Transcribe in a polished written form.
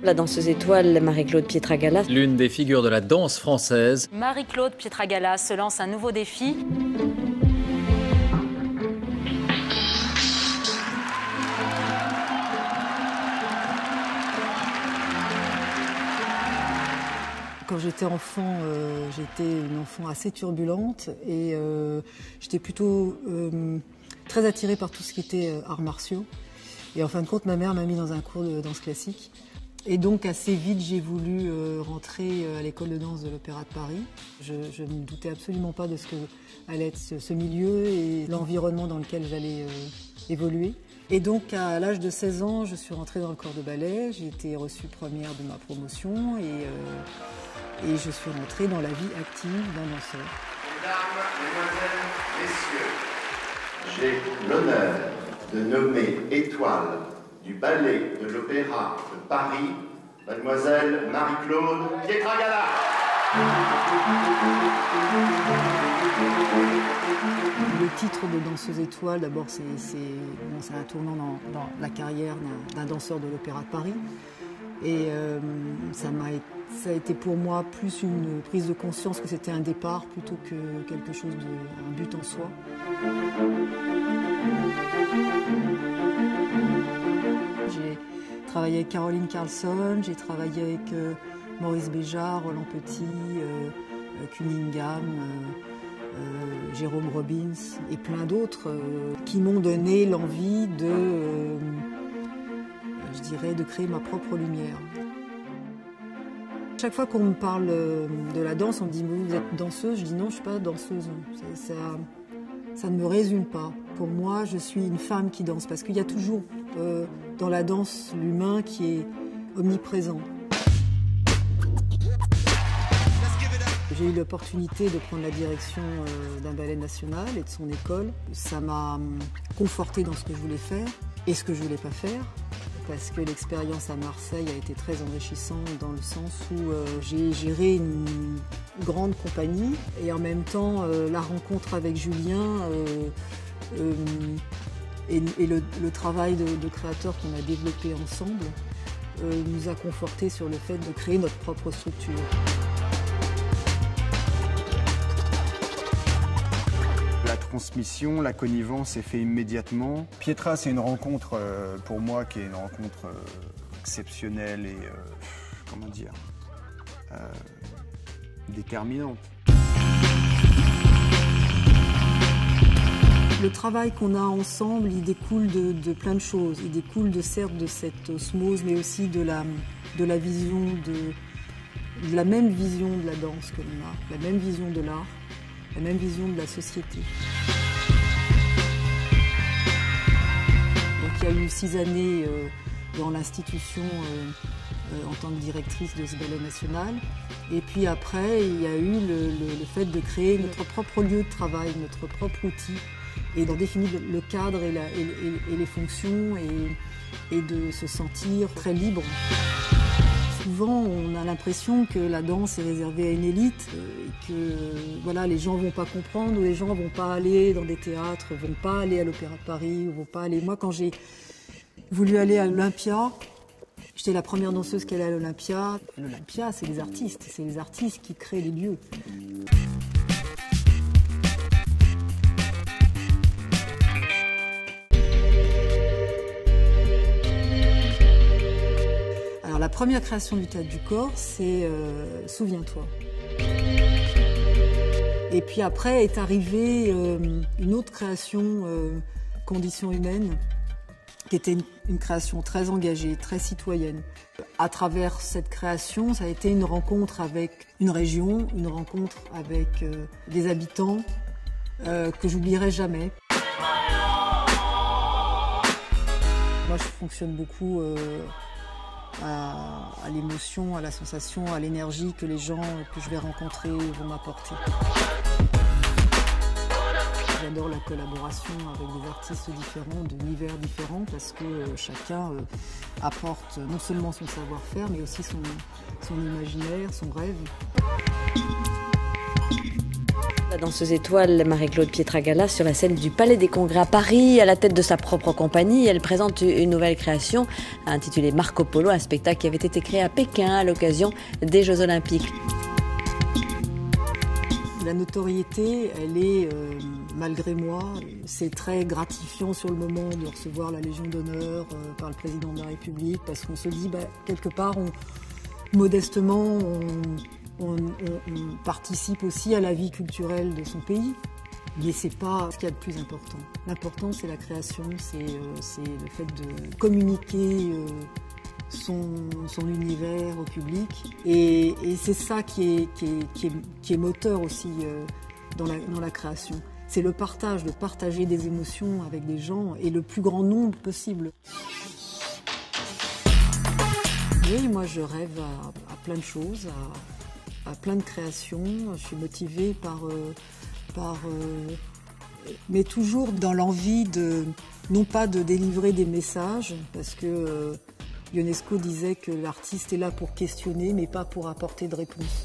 La danseuse étoile Marie-Claude Pietragalas. L'une des figures de la danse française. Marie-Claude Pietragalas se lance un nouveau défi. Quand j'étais enfant, j'étais une enfant assez turbulente et j'étais plutôt très attirée par tout ce qui était arts martiaux. Et en fin de compte, ma mère m'a mis dans un cours de danse classique. Et donc assez vite, j'ai voulu rentrer à l'école de danse de l'Opéra de Paris. Je ne me doutais absolument pas de ce que allait être ce milieu et l'environnement dans lequel j'allais évoluer. Et donc à l'âge de 16 ans, je suis rentrée dans le corps de ballet. J'ai été reçue première de ma promotion et je suis rentrée dans la vie active d'un danseur. Mesdames, Mesdemoiselles, Messieurs, j'ai l'honneur de nommer étoile du ballet de l'Opéra de Paris, Mademoiselle Marie-Claude Pietragalas. Le titre de danseuse étoile, d'abord, c'est un tournant dans la carrière d'un danseur de l'Opéra de Paris. Et ça a été pour moi plus une prise de conscience que c'était un départ plutôt que quelque chose un but en soi. J'ai travaillé avec Caroline Carlson, j'ai travaillé avec Maurice Béjart, Roland Petit, Cunningham, Jérôme Robbins et plein d'autres qui m'ont donné l'envie de créer ma propre lumière. Chaque fois qu'on me parle de la danse, on me dit « Vous êtes danseuse ?» Je dis « Non, je ne suis pas danseuse. » Ça ne me résume pas. Pour moi, je suis une femme qui danse parce qu'il y a toujours dans la danse l'humain qui est omniprésent. J'ai eu l'opportunité de prendre la direction d'un ballet national et de son école. Ça m'a confortée dans ce que je voulais faire et ce que je ne voulais pas faire. Parce que l'expérience à Marseille a été très enrichissante dans le sens où j'ai géré une grande compagnie et en même temps la rencontre avec Julien et le travail de créateur qu'on a développé ensemble nous a confortés sur le fait de créer notre propre structure. La transmission, la connivence est faite immédiatement. Pietra, c'est une rencontre pour moi qui est une rencontre exceptionnelle et comment dire, déterminante. Le travail qu'on a ensemble, il découle de plein de choses. Il découle certes de cette osmose, mais aussi de la vision de la même vision de la danse que l'on a, la même vision de l'art, la même vision de la société. Donc il y a eu 6 années dans l'institution en tant que directrice de ce ballet national. Et puis après, il y a eu le fait de créer notre propre lieu de travail, notre propre outil, et d'en définir le cadre et les fonctions, et de se sentir très libre. Souvent, on a l'impression que la danse est réservée à une élite, et que voilà, les gens ne vont pas comprendre, ou les gens ne vont pas aller dans des théâtres, ne vont pas aller à l'Opéra de Paris, ou vont pas aller... Moi, quand j'ai voulu aller à l'Olympia, j'étais la première danseuse qui allait à l'Olympia. L'Olympia, c'est les artistes qui créent les lieux. Alors, la première création du Théâtre du Corps, c'est Souviens-toi. Et puis après est arrivée une autre création, Conditions humaines, qui était une création très engagée, très citoyenne. À travers cette création, ça a été une rencontre avec une région, une rencontre avec des habitants que j'oublierai jamais. Moi, je fonctionne beaucoup à l'émotion, à la sensation, à l'énergie que les gens que je vais rencontrer vont m'apporter. J'adore la collaboration avec des artistes différents, d'univers différents, parce que chacun apporte non seulement son savoir-faire, mais aussi son imaginaire, son rêve. La danseuse étoile Marie-Claude Pietragalas sur la scène du Palais des Congrès à Paris, à la tête de sa propre compagnie. Elle présente une nouvelle création intitulée Marco Polo, un spectacle qui avait été créé à Pékin à l'occasion des Jeux Olympiques. La notoriété, elle est, malgré moi, c'est très gratifiant sur le moment de recevoir la Légion d'honneur par le président de la République, parce qu'on se dit, quelque part, modestement, on participe aussi à la vie culturelle de son pays. Mais c'est pas ce qu'il y a de plus important. L'important, c'est la création, c'est le fait de communiquer son univers au public. Et c'est ça qui est moteur aussi dans la création. C'est le partage, de partager des émotions avec des gens et le plus grand nombre possible. Oui, moi je rêve à plein de choses, à plein de créations. Je suis motivée mais toujours dans l'envie non pas de délivrer des messages, parce que Ionesco disait que l'artiste est là pour questionner, mais pas pour apporter de réponses.